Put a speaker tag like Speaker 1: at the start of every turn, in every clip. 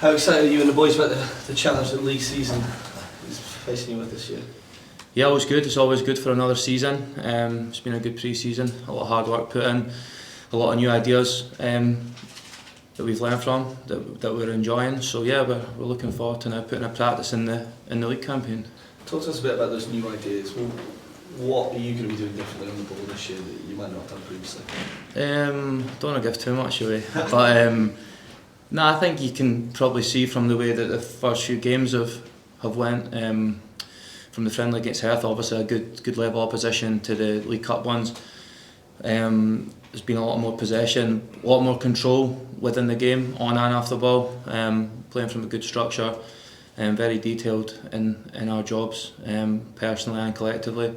Speaker 1: How excited are you and the boys about the challenge that league season is facing you with this year?
Speaker 2: Yeah, always good. It's always good for another season. It's been a good pre-season, a lot of hard work put in, a lot of new ideas that we've learned from, that we're enjoying. So yeah, we're looking forward to now putting a practice in the league campaign.
Speaker 1: Talk to us a bit about those new ideas. Well, what are you going to be doing differently on the ball this year that you might not have done previously?
Speaker 2: Don't want to give too much away, but no, I think you can probably see from the way that the first few games have went. From the friendly against Hertha, obviously a good level opposition to the League Cup ones. There's been a lot more possession, a lot more control within the game, on and off the ball, playing from a good structure, very detailed in our jobs, personally and collectively.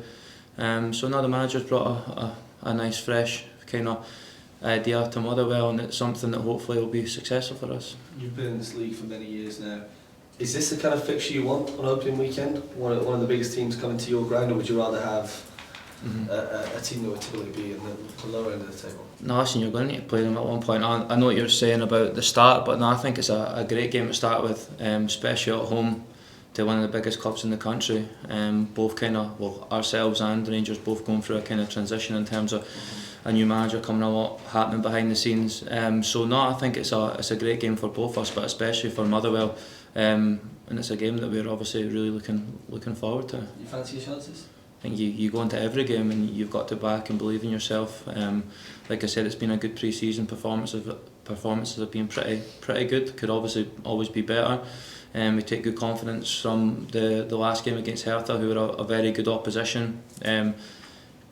Speaker 2: So now the manager's brought a nice fresh kind of idea to Motherwell, and it's something that hopefully will be successful for us.
Speaker 1: You've been in this league for many years now. Is this the kind of fixture you want on opening weekend? One of the biggest teams coming to your ground, or would you rather have a team that would typically be in the lower end of the table?
Speaker 2: No, listen, you're going to need to play them at one point. I know what you're saying about the start, but no, I think it's a great game to start with, especially at home to one of the biggest clubs in the country. Both kind of, well, ourselves and Rangers both going through a kind of transition in terms of a new manager coming, a lot happening behind the scenes. So no, I think it's a great game for both of us, but especially for Motherwell. And it's a game that we're obviously really looking forward to.
Speaker 1: You fancy your chances?
Speaker 2: I think you go into every game and you've got to back and believe in yourself. Like I said, it's been a good pre-season. Performances have been pretty good. Could obviously always be better. We take good confidence from the last game against Hertha, who were a very good opposition.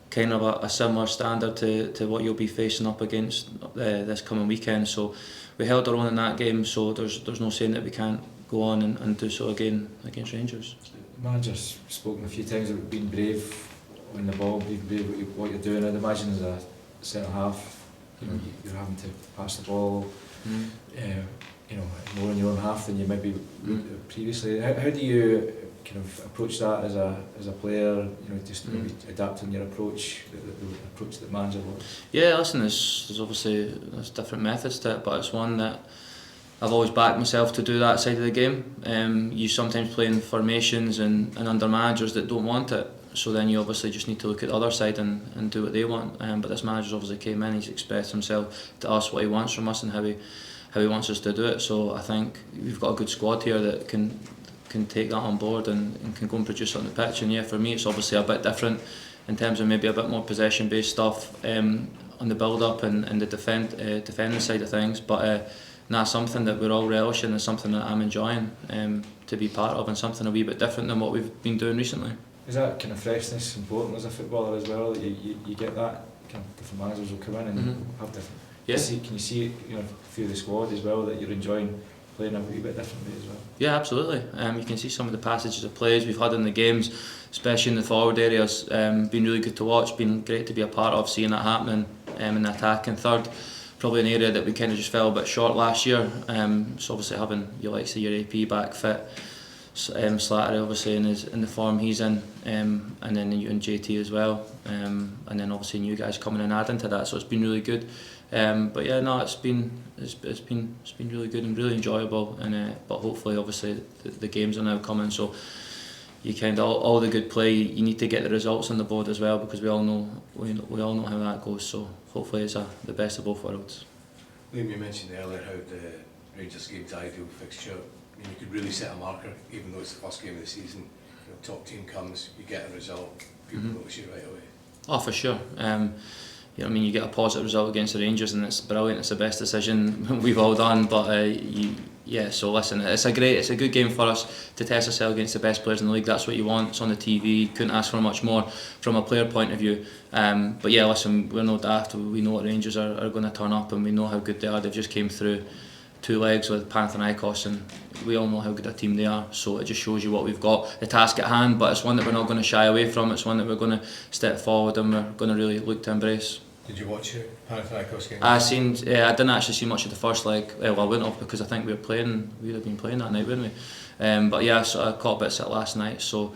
Speaker 2: Kind of a similar standard to what you'll be facing up against this coming weekend. So we held our own in that game. So there's no saying that we can't go on and do so again against Rangers.
Speaker 3: The manager's spoken a few times about being brave on the ball, being brave with what you're doing. I'd imagine as a centre half, you're having to pass the ball, more in your own half than you maybe would previously. How do you kind of approach that as a player? Just maybe adapting your approach, the approach that the manager wants.
Speaker 2: Yeah, listen, there's obviously different methods to it, but it's one that I've always backed myself to do that side of the game. You sometimes play in formations and under managers that don't want it, so then you obviously just need to look at the other side and do what they want. But this manager's obviously came in, he's expressed himself to us what he wants from us and how he wants us to do it. So I think we've got a good squad here that can take that on board and can go and produce it on the pitch. And yeah, for me it's obviously a bit different in terms of maybe a bit more possession based stuff on the build up and the defending side of things, but something that we're all relishing and something that I'm enjoying to be part of, and something a wee bit different than what we've been doing recently.
Speaker 3: Is that kind of freshness important as a footballer as well? That you get that kind of different managers will come in and have different.
Speaker 2: Yeah.
Speaker 3: Can you see through the squad as well that you're enjoying playing a wee bit differently as well?
Speaker 2: Yeah, absolutely. You can see some of the passages of plays we've had in the games, especially in the forward areas. Been really good to watch. Been great to be a part of, seeing that happening in the attacking third. Probably an area that we kind of just fell a bit short last year. So obviously having your AP back fit, Slattery obviously in the form he's in, and then you and JT as well, and then obviously new guys coming and adding to that. So it's been really good. But yeah, no, it's been really good and really enjoyable. And but hopefully, obviously, the games are now coming. So you kind of all the good play. You need to get the results on the board as well, because we all know how that goes. So hopefully, it's the best of both worlds.
Speaker 4: Liam, you mentioned earlier how the Rangers game's ideal fixture. I mean, you could really set a marker, even though it's the first game of the season. Top team comes, you get a result, people notice you right away.
Speaker 2: Oh, for sure. You get a positive result against the Rangers, and it's brilliant. It's the best decision we've all done. But so listen, it's a good game for us to test ourselves against the best players in the league. That's what you want. It's on the TV. Couldn't ask for much more from a player point of view. But yeah, listen, we're no daft. We know what Rangers are going to turn up, and we know how good they are. They've just came through 2 legs with Panathinaikos, and we all know how good a team they are. So it just shows you what we've got, the task at hand. But it's one that we're not going to shy away from. It's one that we're going to step forward and we're going to really look to embrace.
Speaker 4: Did you watch your Panathinaikos game?
Speaker 2: I didn't actually see much of the first leg. Well, I wouldn't have, because I think we would have been playing that night, wouldn't we? But yeah, so I caught bits of it last night. So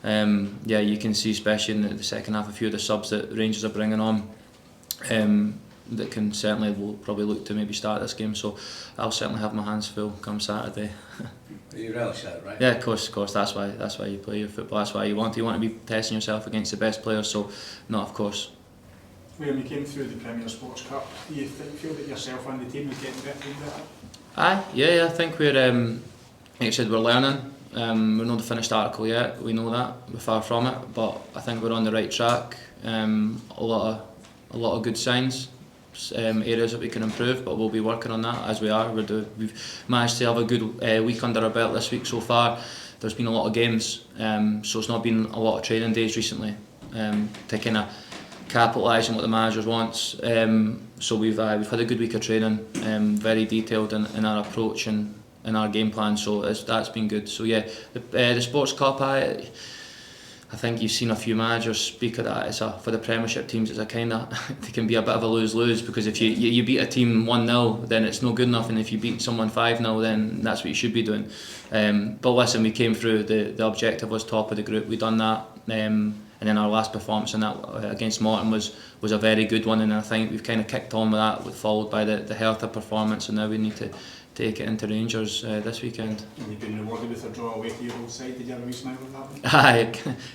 Speaker 2: you can see, especially in the second half, a few of the subs that Rangers are bringing on. that can certainly will probably look to maybe start this game. So I'll certainly have my hands full come Saturday.
Speaker 4: You relish that, right?
Speaker 2: Yeah, of course. That's why you play your football. That's why you want to be testing yourself against the best players. So, no, of course.
Speaker 5: When you came through the Premier Sports Cup, do you feel that yourself and the team is getting better and better?
Speaker 2: Aye, yeah. I think we're, like I said, we're learning. We're not the finished article yet. We know that. We're far from it, but I think we're on the right track. A lot of good signs. Areas that we can improve, but we'll be working on that as we are. We've managed to have a good week under our belt this week so far. There's been a lot of games, so it's not been a lot of training days recently to kind of capitalise on what the manager wants. So we've had a good week of training, very detailed in our approach and in our game plan. So that's been good. So yeah, the Sports Cup, I think you've seen a few managers speak of that. For the Premiership teams, it's a kind of it can be a bit of a lose-lose, because if you beat a team 1-0, then it's no good enough, and if you beat someone 5-0, then that's what you should be doing. But listen, we came through. The objective was top of the group. We done that, and then our last performance in that against Morton was a very good one, and I think we've kind of kicked on with that, followed by the Hertha performance, and now we need to take it into Rangers this weekend.
Speaker 5: And you've been rewarded with a draw away to your old side. Did you have a wee smile with that one?
Speaker 2: I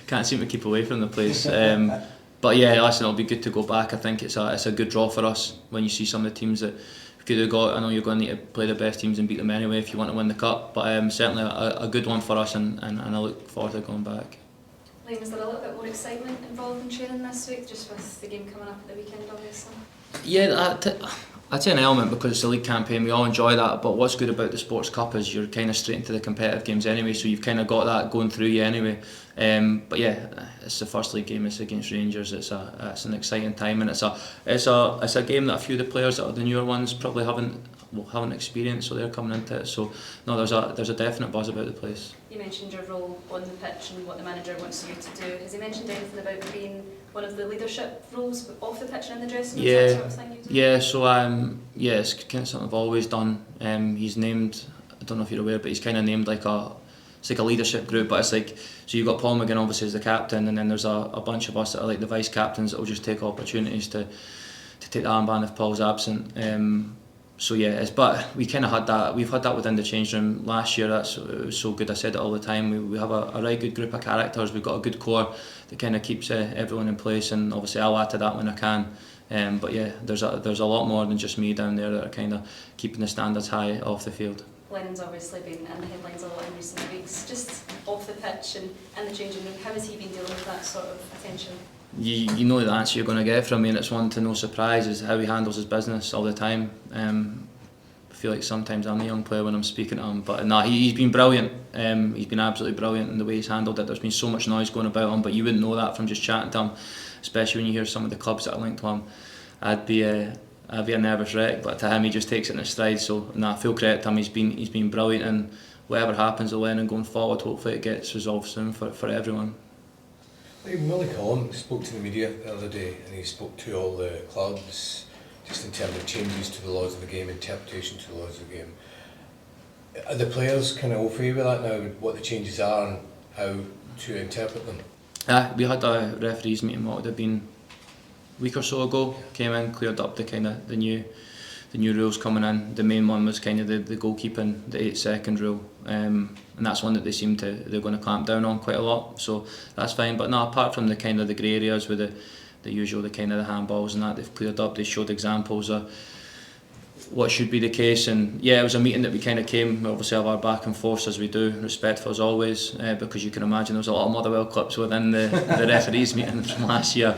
Speaker 2: can't seem to keep away from the place. But yeah, listen, it'll be good to go back. I think it's a good draw for us when you see some of the teams that we could have got. I know you're going to need to play the best teams and beat them anyway if you want to win the cup. But certainly a good one for us, and I look forward to going back.
Speaker 6: Liam, is there a little bit more excitement involved in training this week, just with the game coming up at the weekend, obviously?
Speaker 2: Yeah, I'd say an element, because it's a league campaign. We all enjoy that, but what's good about the Sports Cup is you're kind of straight into the competitive games anyway, so you've kind of got that going through you anyway. But yeah, it's the first league game. It's against Rangers. It's an exciting time, and it's a game that a few of the players that are the newer ones probably haven't experienced, so they're coming into it. So no, there's a definite buzz about the place.
Speaker 6: You mentioned your role on the pitch and what the manager wants you to do. Has he mentioned anything about being one of the leadership roles off the pitch and in the dressing room?
Speaker 2: Yeah,
Speaker 6: that sort of thing you do?
Speaker 2: yeah. So it's kind of something I've always done. He's named, I don't know if you're aware, but he's kind of named it's like a leadership group, but it's like, so you've got Paul McGinn obviously as the captain, and then there's a bunch of us that are like the vice captains that will just take opportunities to take the armband if Paul's absent. So yeah, but we kind of had that. We've had that within the change room last year. It was so good. I said it all the time. We have a right good group of characters. We've got a good core that kind of keeps everyone in place, and obviously I'll add to that when I can. But yeah, there's a lot more than just me down there that are kind of keeping the standards high off the field.
Speaker 6: Lennon's obviously been in the headlines a lot in recent weeks, just off the pitch and in the changing room. How has he been dealing with that sort of attention?
Speaker 2: You know the answer you're going to get from me, and it's one to no surprise, is how he handles his business all the time. I feel like sometimes I'm the young player when I'm speaking to him, but no, he's been brilliant. He's been absolutely brilliant in the way he's handled it. There's been so much noise going about him, but you wouldn't know that from just chatting to him, especially when you hear some of the clubs that are linked to him. I'd be a nervous wreck, but to him he just takes it in his stride. So full credit to him. He's been brilliant, and whatever happens with Lennon going forward, hopefully it gets resolved soon for everyone.
Speaker 4: Willie Collum spoke to the media the other day, and he spoke to all the clubs just in terms of changes to the laws of the game, interpretation to the laws of the game. Are the players kind of au fait with that now, what the changes are and how to interpret them?
Speaker 2: We had a referees meeting, what would have been a week or so ago. Came in, cleared up the new rules coming in. The main one was kind of the goalkeeping, the 8-second rule, and that's one that they're going to clamp down on quite a lot. So that's fine. But no, apart from the kind of the grey areas with the usual, the kind of the handballs and that, they've cleared up. They showed examples of what should be the case, and yeah, it was a meeting that we kind of came. We obviously have our back and forth as we do, respectful as always, because you can imagine there was a lot of Motherwell clips within the referees meeting from last year.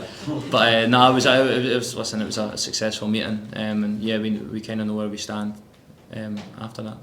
Speaker 2: But no, it was a successful meeting, and yeah, we kind of know where we stand after that.